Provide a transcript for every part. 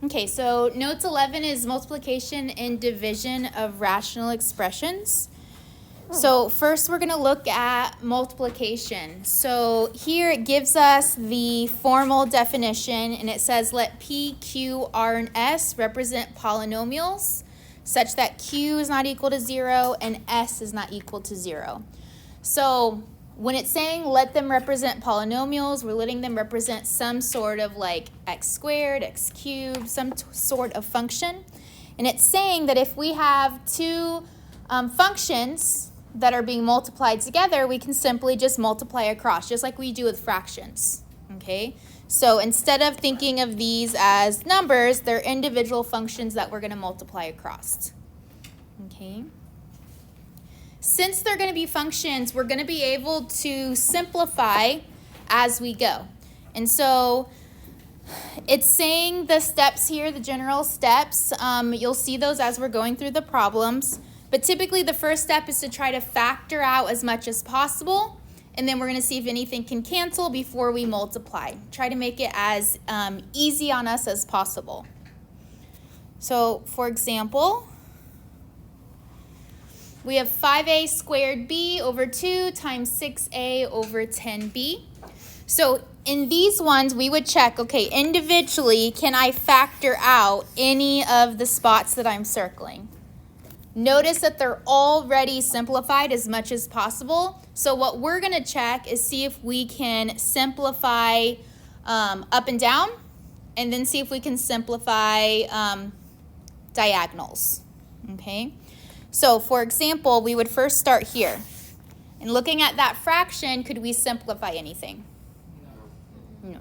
Okay, so notes 11 is multiplication and division of rational expressions. So first we're going to look at multiplication. So here it gives us the formal definition, and it says let P, Q, R, and S represent polynomials such that Q is not equal to 0 and S is not equal to 0. So when it's saying let them represent polynomials, we're letting them represent some sort of like x squared, x cubed, some sort of function. And it's saying that if we have two functions that are being multiplied together, we can simply just multiply across, just like we do with fractions, okay? So instead of thinking of these as numbers, they're individual functions that we're going to multiply across, okay? Since they're going to be functions, we're going to be able to simplify as we go. And so it's saying the steps here, the general steps. You'll see those as we're going through the problems. But typically the first step is to try to factor out as much as possible. And then we're going to see if anything can cancel before we multiply. Try to make it as easy on us as possible. So for example, we have 5a squared b over 2 times 6a over 10b. So in these ones, we would check, okay, individually, can I factor out any of the spots that I'm circling? Notice that they're already simplified as much as possible. So what we're going to check is see if we can simplify up and down, and then see if we can simplify diagonals, okay? So, for example, we would first start here. And looking at that fraction, could we simplify anything? No.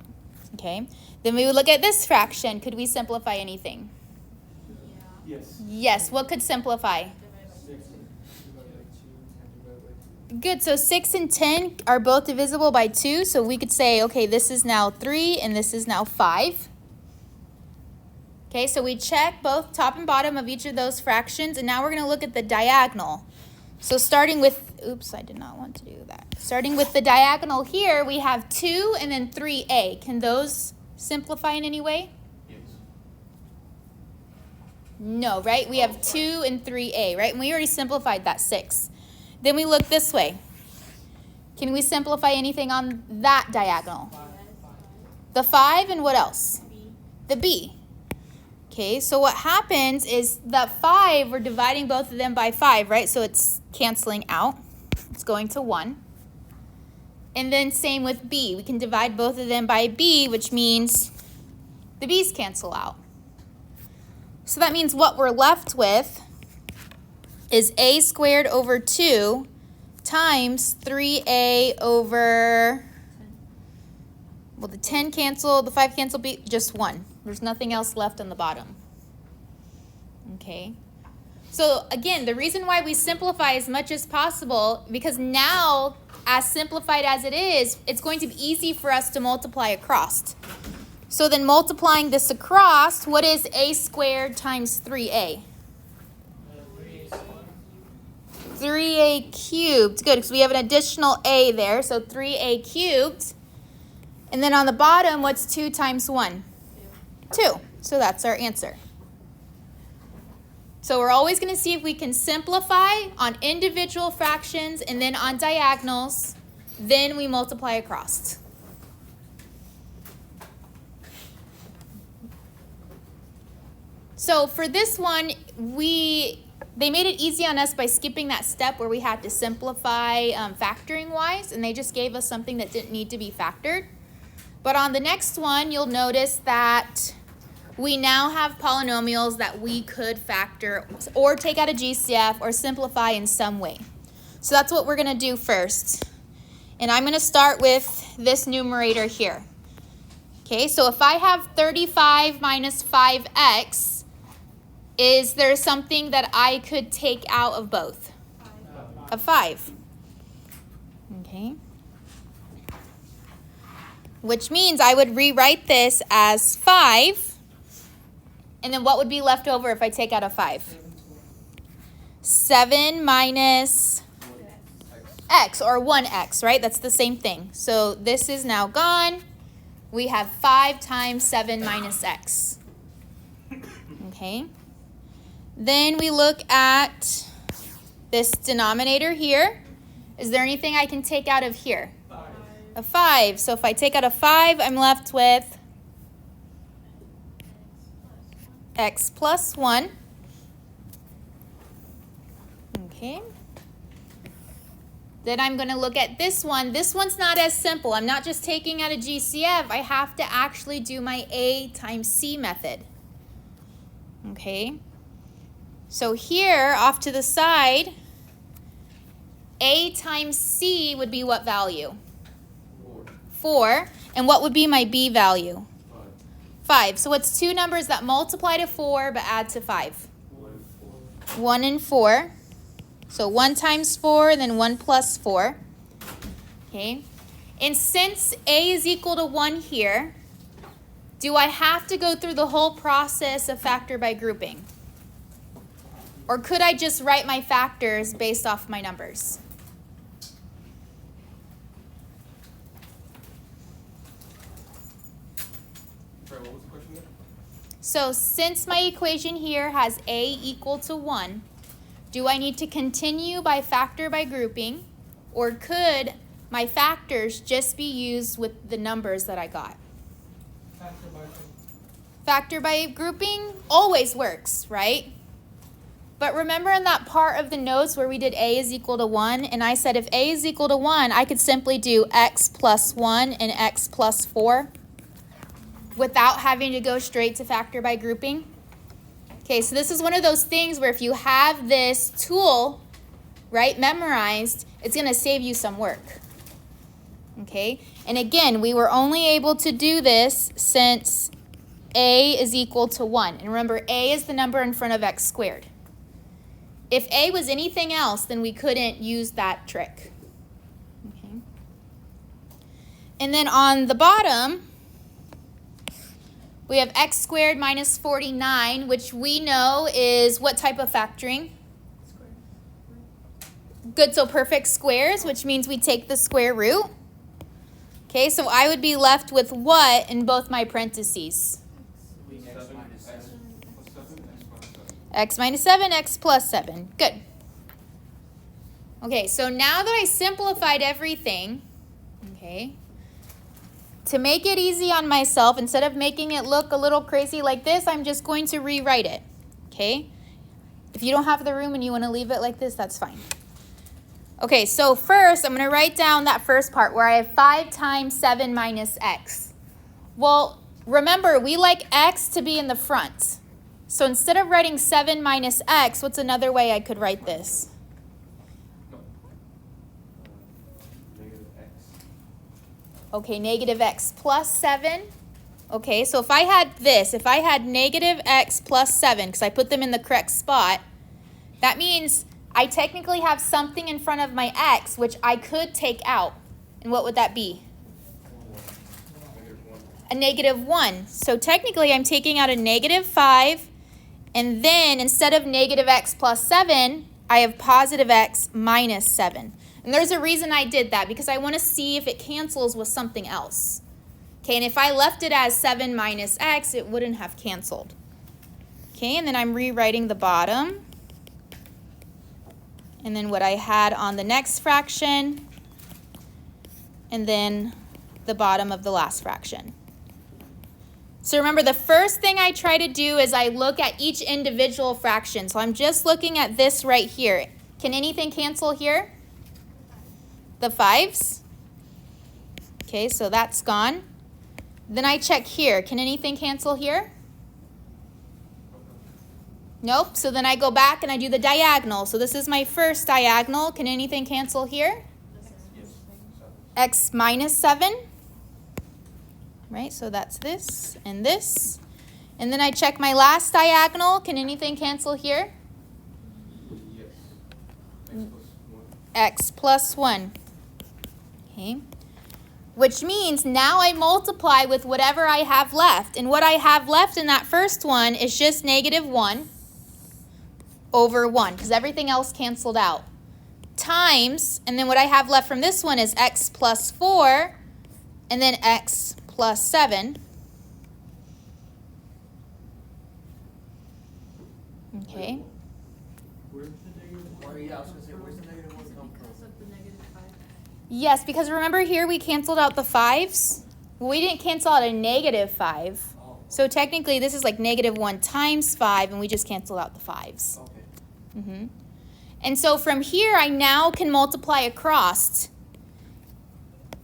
Okay. Then we would look at this fraction. Could we simplify anything? Yes. Yes. What could simplify? 6 divided by 2, 10 divided by 2. Good. So 6 and 10 are both divisible by 2. So we could say, okay, this is now 3 and this is now 5. Okay, so we check both top and bottom of each of those fractions, and now we're going to look at the diagonal. So starting with, oops, I did not want to do that. Starting with the diagonal here, we have 2 and then 3a. Can those simplify in any way? Yes. No, right? We have 2 and 3a, right? And we already simplified that 6. Then we look this way. Can we simplify anything on that diagonal? The 5 and what else? The b. Okay, so what happens is that 5, we're dividing both of them by 5, right? So it's canceling out. It's going to 1. And then same with b. We can divide both of them by b, which means the b's cancel out. So that means what we're left with is a squared over 2 times 3a over, well, the 10 cancel, the 5 cancel, b, just 1. There's nothing else left on the bottom. Okay. So again, the reason why we simplify as much as possible, because now, as simplified as it is, it's going to be easy for us to multiply across. So then multiplying this across, what is a squared times 3a? 3a cubed. Good, because we have an additional a there, so 3a cubed. And then on the bottom, what's 2 times 1? 2. So that's our answer. So we're always going to see if we can simplify on individual fractions and then on diagonals. Then we multiply across. So for this one, they made it easy on us by skipping that step where we had to simplify factoring wise, and they just gave us something that didn't need to be factored. But on the next one, you'll notice that we now have polynomials that we could factor or take out a GCF or simplify in some way. So that's what we're going to do first. And I'm going to start with this numerator here. Okay, so if I have 35 minus 5x, is there something that I could take out of both? Of 5. Okay. Which means I would rewrite this as 5. And then what would be left over if I take out a 5? 7 minus x, or 1x, right? That's the same thing. So this is now gone. We have 5 times 7 minus x. Okay. Then we look at this denominator here. Is there anything I can take out of here? 5. A 5. So if I take out a 5, I'm left with x plus 1. Okay. Then I'm going to look at this one. This one's not as simple. I'm not just taking out a GCF. I have to actually do my A times C method. Okay. So here, off to the side, A times C would be what value? 4. 4. And what would be my B value? 5. 5. So what's two numbers that multiply to 4 but add to 5? 1 and 4. 1 and 4. So 1 times 4, then 1 plus 4. Okay. And since A is equal to 1 here, do I have to go through the whole process of factor by grouping? Or could I just write my factors based off my numbers? Sorry, what was the question again? So since my equation here has A equal to 1, do I need to continue by factor by grouping, or could my factors just be used with the numbers that I got? Factor by grouping always works, right? But remember in that part of the notes where we did A is equal to 1, and I said if A is equal to 1, I could simply do x plus 1 and x plus 4 without having to go straight to factor by grouping. Okay, so this is one of those things where if you have this tool, right, memorized, it's going to save you some work. Okay, and again, we were only able to do this since A is equal to 1. And remember, A is the number in front of x squared. If A was anything else, then we couldn't use that trick. Okay. And then on the bottom, we have x squared minus 49, which we know is what type of factoring? Good, so perfect squares, which means we take the square root. Okay, so I would be left with what in both my parentheses? X minus 7, x plus 7. Good. Okay, so now that I simplified everything, okay, to make it easy on myself, instead of making it look a little crazy like this, I'm just going to rewrite it, okay? If you don't have the room and you want to leave it like this, that's fine. Okay, so first, I'm going to write down that first part where I have 5 times 7 minus x. Well, remember, we like x to be in the front. So instead of writing 7 minus x, what's another way I could write this? Negative x. Okay, negative x plus 7. Okay, so if I had this, if I had negative x plus 7, because I put them in the correct spot, that means I technically have something in front of my x, which I could take out. And what would that be? A negative 1. So technically I'm taking out a negative 5, and then instead of negative x plus 7, I have positive x minus 7. And there's a reason I did that, because I want to see if it cancels with something else. Okay, and if I left it as 7 minus x, it wouldn't have canceled. Okay, and then I'm rewriting the bottom. And then what I had on the next fraction, and then the bottom of the last fraction. So remember, the first thing I try to do is I look at each individual fraction. So I'm just looking at this right here. Can anything cancel here? The 5s? Okay, so that's gone. Then I check here. Can anything cancel here? Nope. So then I go back and I do the diagonal. So this is my first diagonal. Can anything cancel here? Yes. X minus 7. Right, so that's this and this. And then I check my last diagonal. Can anything cancel here? Yes. X plus 1. Okay. Which means now I multiply with whatever I have left. And what I have left in that first one is just negative 1 over 1, because everything else canceled out. Times, and then what I have left from this one is x plus 4, and then x plus 7. Okay. Where's the negative? Or, yeah, I was gonna say, where's the negative one come from? Because of the negative 5. Yes, because remember here we canceled out the 5s? Well, we didn't cancel out a negative 5. Oh, So technically this is like negative 1 times 5, and we just canceled out the 5s. okay. Mm-hmm. And so from here I now can multiply across.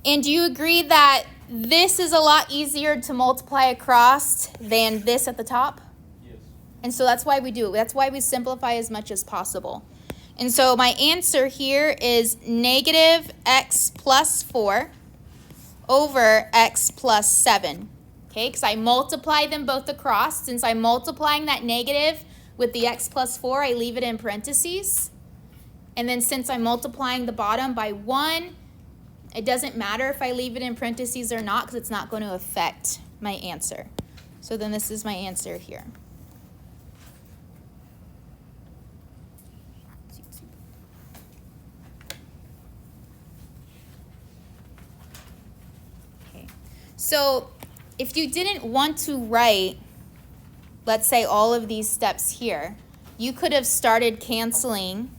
And do you agree that this is a lot easier to multiply across than this at the top? Yes. And so that's why we do it. That's why we simplify as much as possible. And so my answer here is negative x plus 4 over x plus 7. Okay, because I multiply them both across. Since I'm multiplying that negative with the x plus 4, I leave it in parentheses. And then since I'm multiplying the bottom by 1, it doesn't matter if I leave it in parentheses or not because it's not going to affect my answer. So then this is my answer here. Okay. So if you didn't want to write, let's say, all of these steps here, you could have started canceling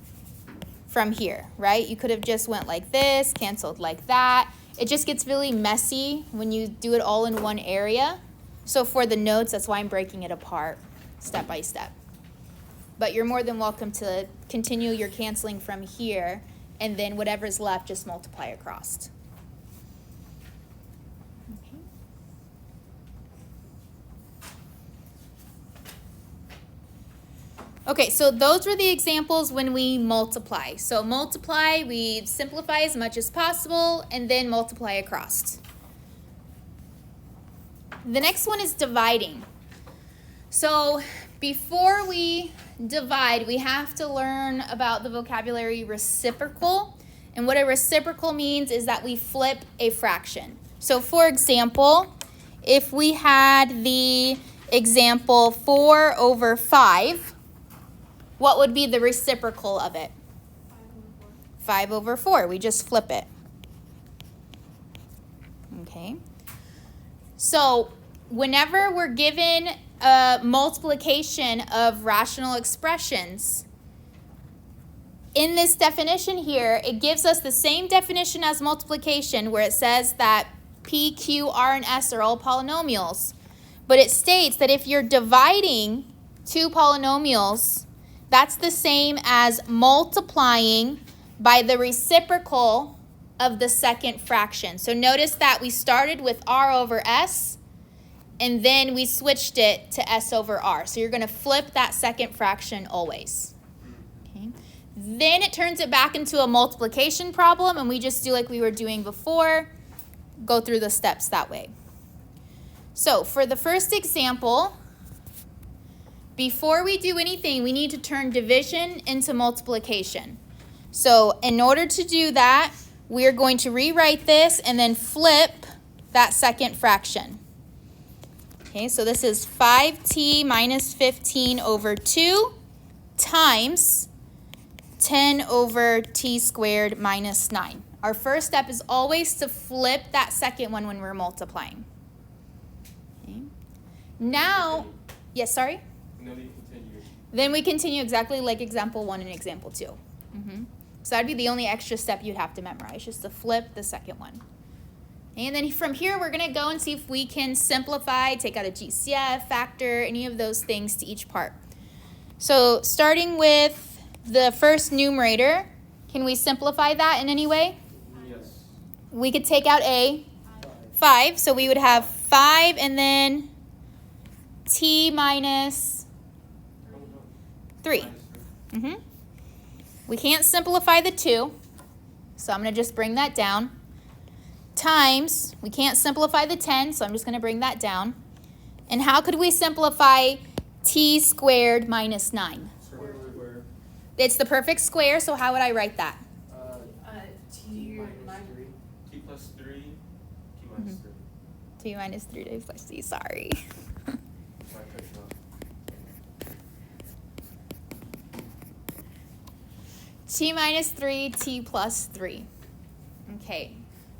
from here, right? You could have just went like this, canceled like that. It just gets really messy when you do it all in one area. So for the notes, that's why I'm breaking it apart step by step. But you're more than welcome to continue your canceling from here, and then whatever's left, just multiply across. Okay. Okay, so those were the examples when we multiply. So multiply, we simplify as much as possible, and then multiply across. The next one is dividing. So before we divide, we have to learn about the vocabulary reciprocal. And what a reciprocal means is that we flip a fraction. So for example, if we had the example 4 over 5, what would be the reciprocal of it? 5 over 4. We just flip it. Okay. So whenever we're given a multiplication of rational expressions, in this definition here, it gives us the same definition as multiplication where it says that P, Q, R, and S are all polynomials. But it states that if you're dividing two polynomials, that's the same as multiplying by the reciprocal of the second fraction. So notice that we started with R over S, and then we switched it to S over R. So you're going to flip that second fraction always. Okay. Then it turns it back into a multiplication problem, and we just do like we were doing before, go through the steps that way. So for the first example, before we do anything, we need to turn division into multiplication. So in order to do that, we're going to rewrite this and then flip that second fraction. Okay, so this is 5t minus 15 over 2 times 10 over t squared minus 9. Our first step is always to flip that second one when we're multiplying. Okay. Now, yes, sorry? And then we continue. Then we continue exactly like example 1 and example 2. So that'd be the only extra step you'd have to memorize, just to flip the second one. And then from here, we're going to go and see if we can simplify, take out a GCF, factor, any of those things to each part. So starting with the first numerator, can we simplify that in any way? Yes. We could take out a 5, so we would have 5 and then t minus 3. We can't simplify the 2, so I'm going to just bring that down. Times, we can't simplify the 10, so I'm just going to bring that down. And how could we simplify t squared minus 9? Square. It's the perfect square, so how would I write that? T minus 3. T plus 3. T minus 3. T minus 3 plus t, sorry. So I cut you off. T minus 3, t plus 3. Okay,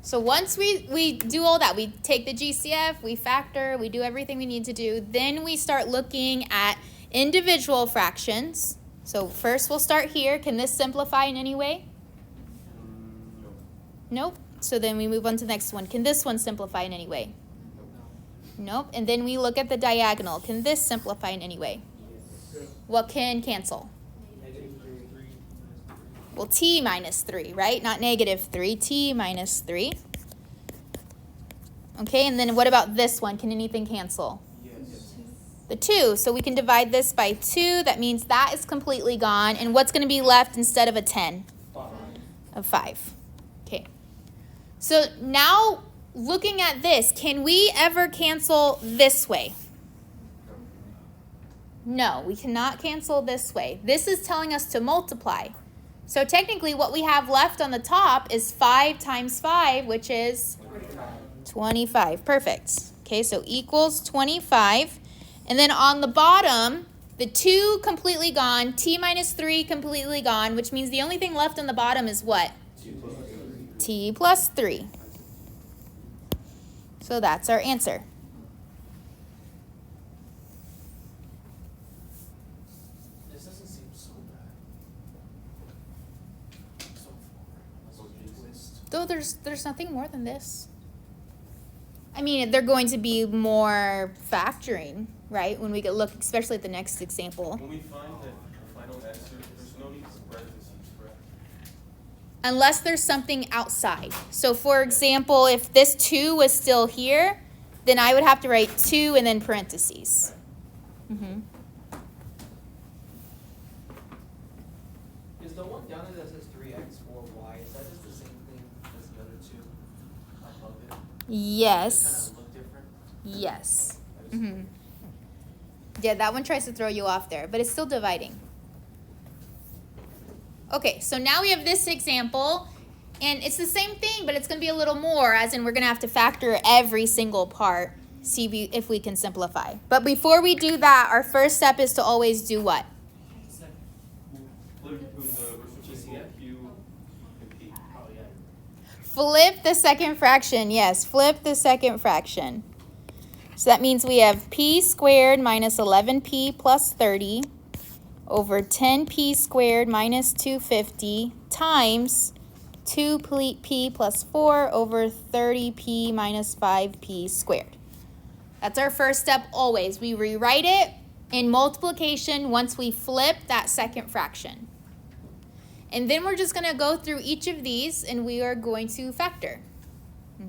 So once we do all that, we take the GCF, we factor, we do everything we need to do, then we start looking at individual fractions. So first we'll start here. Can this simplify in any way? Nope. So then we move on to the next one. Can this one simplify in any way? Nope. And then we look at the diagonal. Can this simplify in any way? What can cancel? Well, t minus 3, right? Not negative 3. T minus 3. Okay, and then what about this one? Can anything cancel? Yes. The 2. So we can divide this by 2. That means that is completely gone. And what's going to be left instead of a 10? 5. A 5. Okay. So now looking at this, can we ever cancel this way? No, we cannot cancel this way. This is telling us to multiply. So technically what we have left on the top is 5 times 5, which is 25. Perfect. Okay, so equals 25. And then on the bottom, the 2 completely gone, t minus 3 completely gone, which means the only thing left on the bottom is what? T plus 3. So that's our answer. This doesn't seem so bad. So far. Twist. Though there's nothing more than this. I mean, they're going to be more factoring, right? When we get look, especially at the next example. When we find the final answer, there's no need for parentheses, correct? Unless there's something outside. So for example, if this 2 was still here, then I would have to write 2 and then parentheses. Mm-hmm. Is the one down there that says 3x or y, is that just the same thing as the other two above it? Yes. Kind of look different? Yes. I just- Mm-hmm. Yeah, that one tries to throw you off there, but it's still dividing. Okay, so now we have this example, and it's the same thing, but it's going to be a little more, as in we're going to have to factor every single part, see if we can simplify. But before we do that, our first step is to always do what? Flip between the reciprocal Q and P. Oh, yeah. Flip the second fraction. Yes, flip the second fraction. So that means we have p squared minus 11p plus 30 over 10p squared minus 250 times 2p plus 4 over 30p minus 5p squared. That's our first step always. We rewrite it in multiplication once we flip that second fraction. And then we're just going to go through each of these and we are going to factor.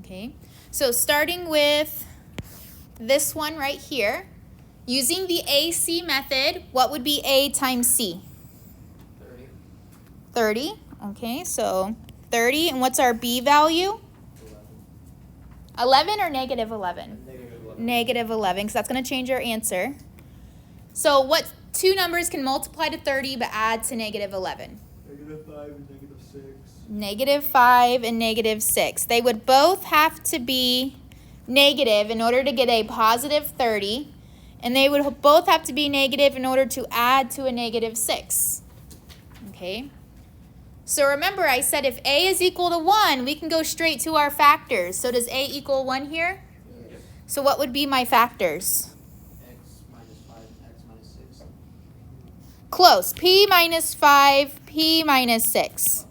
Okay, so starting with this one right here, using the AC method, what would be A times C? 30. 30. Okay, so 30. And what's our B value? 11 or negative 11? Negative 11. Negative 11, because that's going to change our answer. So what two numbers can multiply to 30 but add to negative 11? Negative 5 and negative 6. Negative 5 and negative 6. They would both have to be negative in order to get a positive 30. And they would both have to be negative in order to add to a negative 6. Okay? So remember, I said if A is equal to 1, we can go straight to our factors. So does A equal 1 here? Yes. So what would be my factors? X minus 5, x minus 6. Close. P minus 5, P minus 6.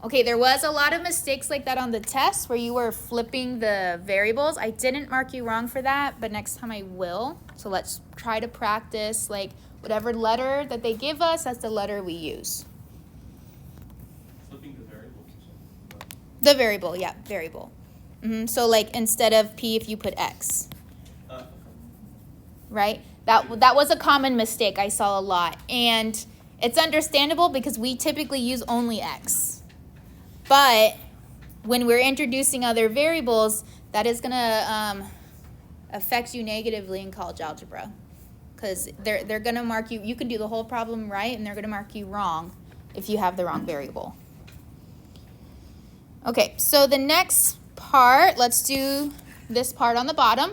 Okay, there was a lot of mistakes like that on the test where you were flipping the variables. I didn't mark you wrong for that, but next time I will. So let's try to practice, like, whatever letter that they give us, that's the letter we use. Flipping the variables. The variable, yeah, variable. So like instead of P, if you put X, right? That was a common mistake I saw a lot. And it's understandable because we typically use only X. But when we're introducing other variables, that is going to affect you negatively in college algebra. Because they're going to mark you, you can do the whole problem right, and they're going to mark you wrong if you have the wrong variable. Okay, so the next part, let's do this part on the bottom.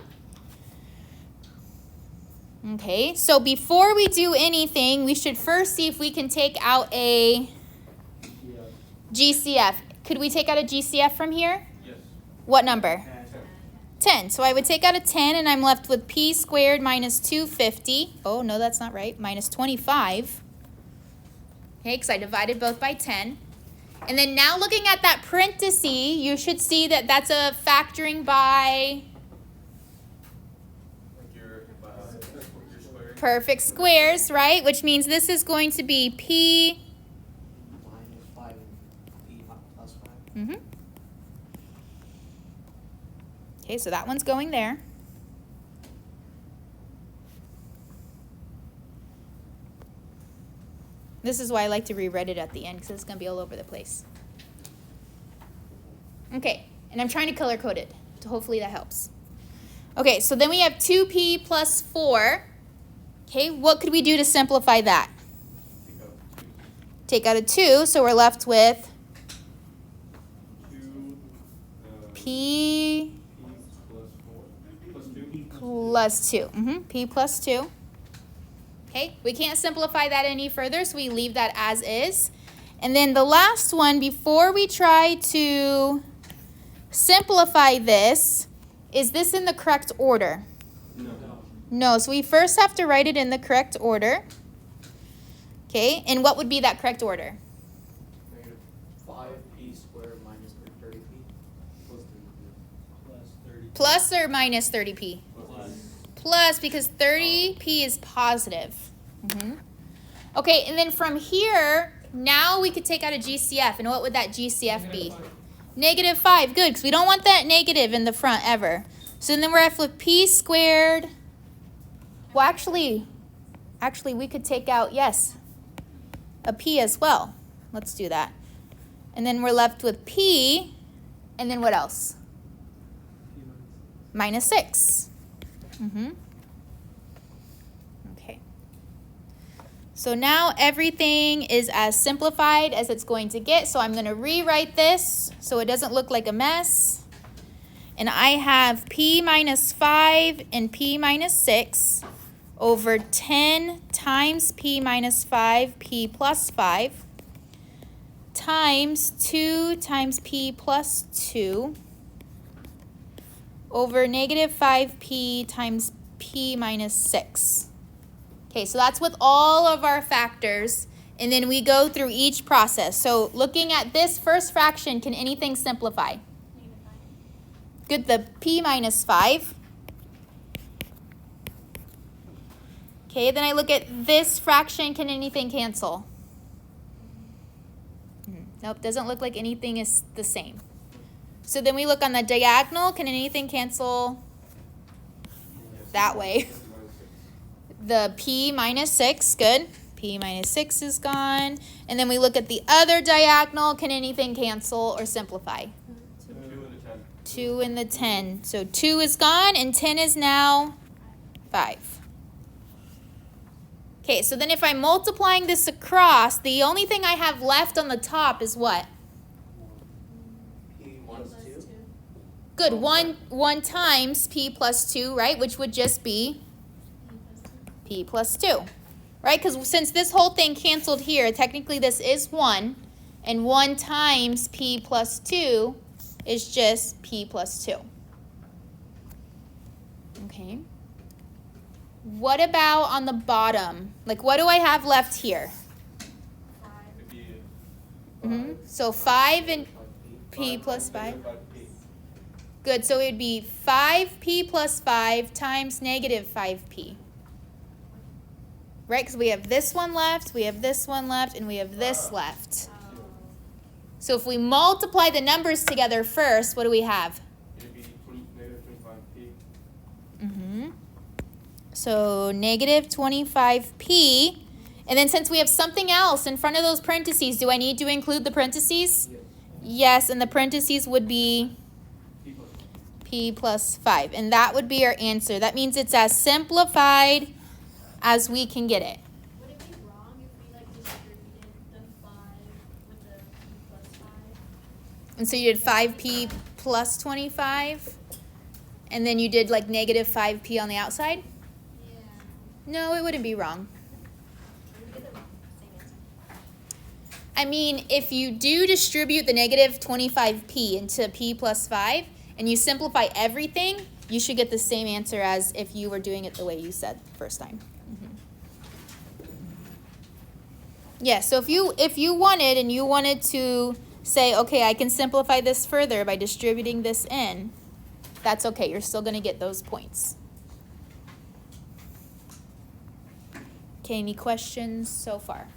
Okay, so before we do anything, we should first see if we can take out a GCF. Could we take out a GCF from here? Yes. What number? 10. So I would take out a 10 and I'm left with p squared minus 250. Oh, no, that's not right. Minus 25. Okay, because I divided both by 10. And then now looking at that parenthesis, you should see that that's a factoring by Like your square. perfect squares, right? Which means this is going to be p. Minus 5 and p plus 5. Mm-hmm. Okay, so that one's going there. This is why I like to rewrite it at the end, because it's going to be all over the place. Okay, and I'm trying to color code it, so hopefully that helps. Okay, so then we have 2p plus 4. Okay, what could we do to simplify that? Take out a 2, so we're left with 2 p plus 4 plus 2. plus 2. P plus 2. Okay, we can't simplify that any further, so we leave that as is. And then the last one, before we try to simplify this, is this in the correct order? No. No, so we first have to write it in the correct order. Okay, and what would be that correct order? Negative 5p squared minus 30p. Plus or minus 30p? Plus, because 30p is positive. Okay, and then from here, now we could take out a GCF. And what would that GCF be? Negative 5. Good, because we don't want that negative in the front ever. So then we're left with p squared. Well, actually, we could take out, yes, a p as well. Let's do that. And then we're left with p, and then what else? Minus 6. Okay. So now everything is as simplified as it's going to get. So I'm going to rewrite this so it doesn't look like a mess. And I have p minus 5 and p minus 6 over 10 times p minus 5, p plus 5, times 2 times p plus 2 over negative 5p times p minus 6. Okay, so that's with all of our factors, and then we go through each process. So looking at this first fraction, can anything simplify? Good, the p minus 5. Okay, then I look at this fraction, can anything cancel? Nope, doesn't look like anything is the same. So then we look on the diagonal. Can anything cancel that way? The p minus 6, good. P minus 6 is gone. And then we look at the other diagonal. Can anything cancel or simplify? 2 and the 10. 2 and the 10. So 2 is gone and 10 is now 5. Okay, so then if I'm multiplying this across, the only thing I have left on the top is what? p minus 2. Good, 1 times p plus 2, right? Which would just be p plus 2, right? Because since this whole thing canceled here, technically this is 1, and 1 times p plus 2 is just p plus 2. Okay. What about on the bottom? Like, what do I have left here? It'd be So 5 and p 5 plus 5. negative 5p. Good, so it would be 5p plus 5 times negative 5p. Right, because we have this one left, we have this one left, and we have this left. So if we multiply the numbers together first, what do we have? It'd be negative 25p. So negative 25p. And then since we have something else in front of those parentheses, do I need to include the parentheses? Yes, and the parentheses would be p plus 5. And that would be our answer. That means it's as simplified as we can get it. Would it be wrong if we distributed the 5 with the p plus 5? And so you did 5p plus 25, and then you did negative 5p on the outside? Yeah. No, it wouldn't be wrong. We get the same answer. I mean, if you do distribute the negative 25p into p plus 5, and you simplify everything, you should get the same answer as if you were doing it the way you said first time. Yeah, so if you wanted to say, okay, I can simplify this further by distributing this in, that's okay. You're still going to get those points. Okay, any questions so far?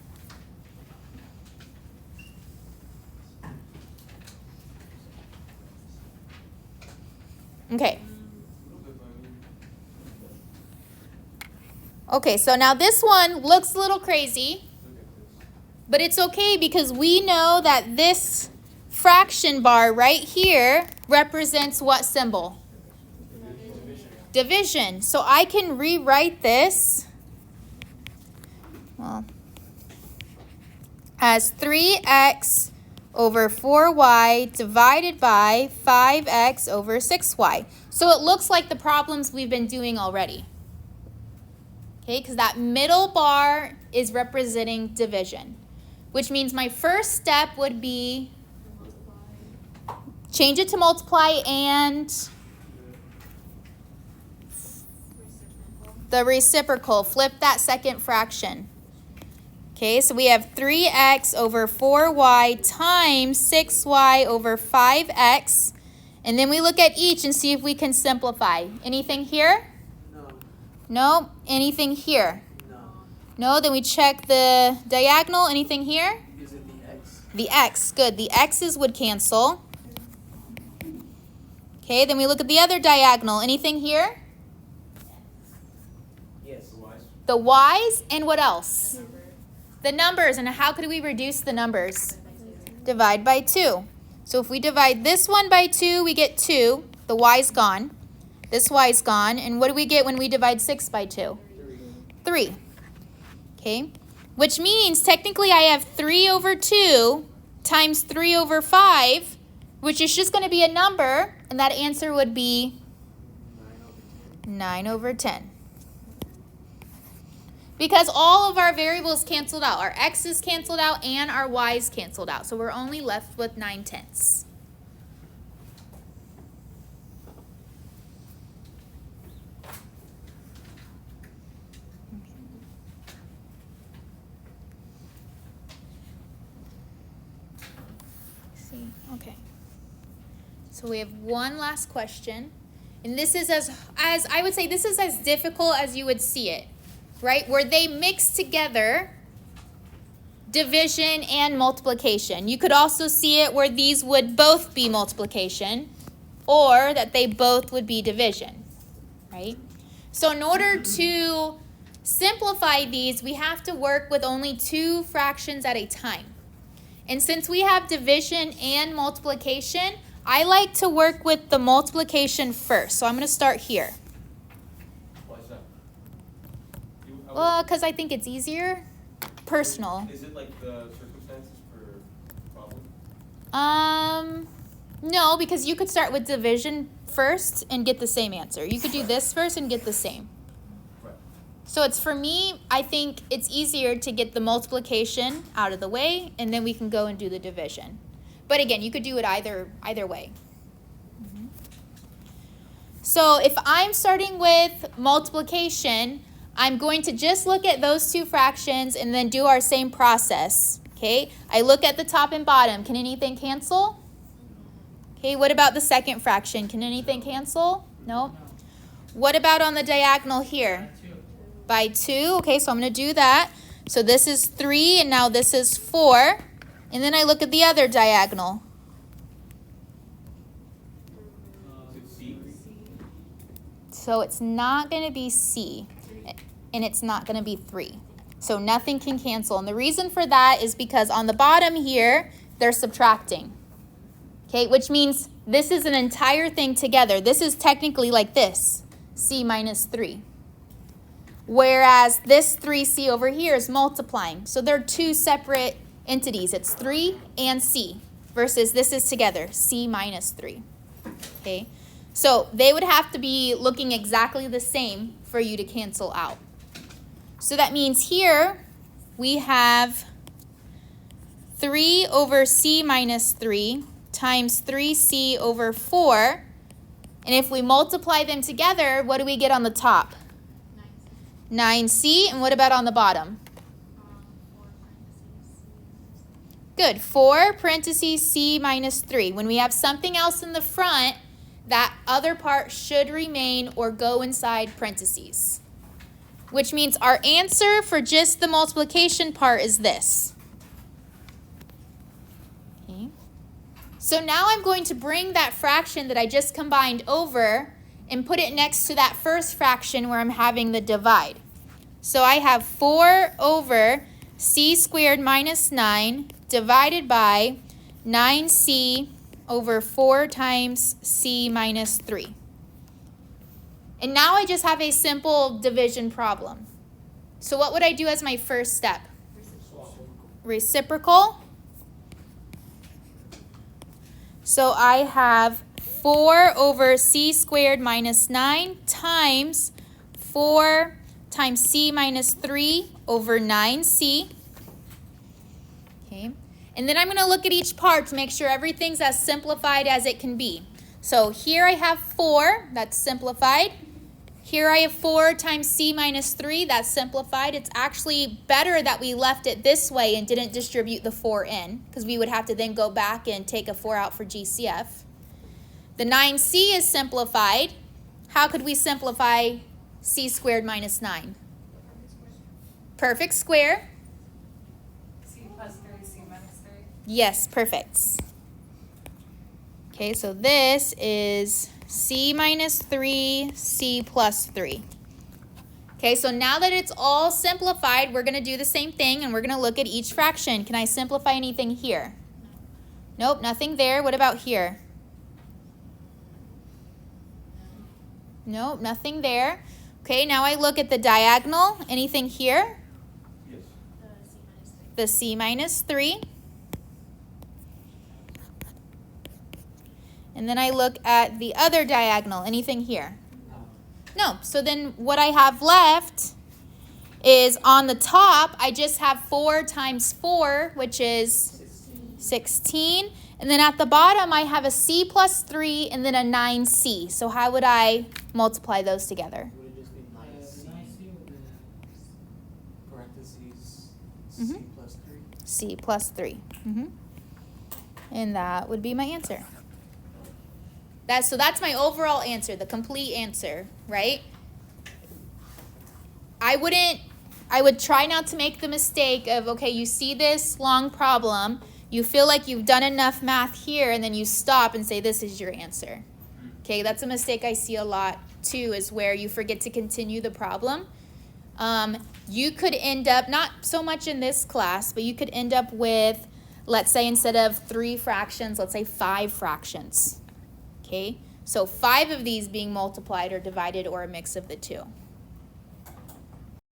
Okay. Okay, so now this one looks a little crazy, but it's okay because we know that this fraction bar right here represents what symbol? Division. So I can rewrite this as 3x over 4y divided by 5x over 6y. So it looks like the problems we've been doing already. Okay, because that middle bar is representing division, which means my first step would be change it to multiply and the reciprocal. Flip that second fraction. Okay, so we have 3x over 4y times 6y over 5x. And then we look at each and see if we can simplify. Anything here? No. No. Anything here? No. No, then we check the diagonal. Anything here? Is it the x? The x, good. The x's would cancel. Okay, then we look at the other diagonal. Anything here? Yes. The y's and what else? The numbers. And how could we reduce the numbers? Divide by 2. So if we divide this one by 2, we get 2. The y's gone. This y's gone. And what do we get when we divide 6 by 2? 3. Okay, which means technically I have 3 over 2 times 3 over 5, which is just going to be a number, and that answer would be 9 over 10. Because all of our variables canceled out. Our x's canceled out and our y's canceled out. So we're only left with 9/10. Okay. So we have one last question. And this is as I would say, this is as difficult as you would see it. Right? Where they mix together division and multiplication. You could also see it where these would both be multiplication or that they both would be division. Right? So in order to simplify these, we have to work with only 2 fractions at a time. And since we have division and multiplication, I like to work with the multiplication first. So I'm going to start here. Why is that? Well, because I think it's easier. Personal. Is it like the circumstances per problem? No, because you could start with division first and get the same answer. You could do this first and get the same. Right. So it's, for me, I think it's easier to get the multiplication out of the way, and then we can go and do the division. But again, you could do it either way. So if I'm starting with multiplication, I'm going to just look at those 2 fractions and then do our same process. Okay, I look at the top and bottom. Can anything cancel? Okay, what about the second fraction? Can anything cancel? No. What about on the diagonal here? By 2. Okay, so I'm going to do that. So this is 3 and now this is 4. And then I look at the other diagonal. Is it C? So it's not going to be C. And it's not going to be 3. So nothing can cancel. And the reason for that is because on the bottom here, they're subtracting. Okay, which means this is an entire thing together. This is technically like this, C minus 3. Whereas this 3C over here is multiplying. So they're 2 separate entities. It's 3 and C versus this is together, C minus 3. Okay, so they would have to be looking exactly the same for you to cancel out. So that means here we have 3 over C minus 3 times 3C over 4, And if we multiply them together, what do we get on the top? 9c. And what about on the bottom? 4 parentheses. Good. 4 parentheses c minus 3. When we have something else in the front, that other part should remain or go inside parentheses. Which means our answer for just the multiplication part is this. Okay. So now I'm going to bring that fraction that I just combined over and put it next to that first fraction where I'm having the divide. So I have 4 over c squared minus 9 divided by 9c over 4 times c minus 3. And now I just have a simple division problem. So what would I do as my first step? Reciprocal. So I have 4 over c squared minus 9 times 4 times c minus 3 over 9c. Okay. And then I'm going to look at each part to make sure everything's as simplified as it can be. So here I have 4, that's simplified. Here I have 4 times c minus 3, that's simplified. It's actually better that we left it this way and didn't distribute the 4 in, because we would have to then go back and take a 4 out for GCF. The 9c is simplified. How could we simplify c squared minus 9? Perfect square. C plus 3, C minus 3. Yes, perfect. Okay, so this is c minus 3, c plus 3. Okay, so now that it's all simplified, we're going to do the same thing, and we're going to look at each fraction. Can I simplify anything here? Nope, nothing there. What about here? Nope, nothing there. Okay, now I look at the diagonal. Anything here? Yes. The c minus 3. And then I look at the other diagonal. Anything here? No. So then what I have left is on the top, I just have 4 times 4, which is 16. And then at the bottom, I have a c plus 3 and then a 9c. So how would I multiply those together? Would it just be 9c with the parentheses Mhm. c plus 3? C plus 3. And that would be my answer. So that's my overall answer, the complete answer, right? I would try not to make the mistake of, okay, you see this long problem, you feel like you've done enough math here, and then you stop and say this is your answer. Okay, that's a mistake I see a lot too, is where you forget to continue the problem. You could end up, not so much in this class, but you could end up with, let's say instead of 3 fractions, let's say 5 fractions. Okay, so 5 of these being multiplied or divided or a mix of the two.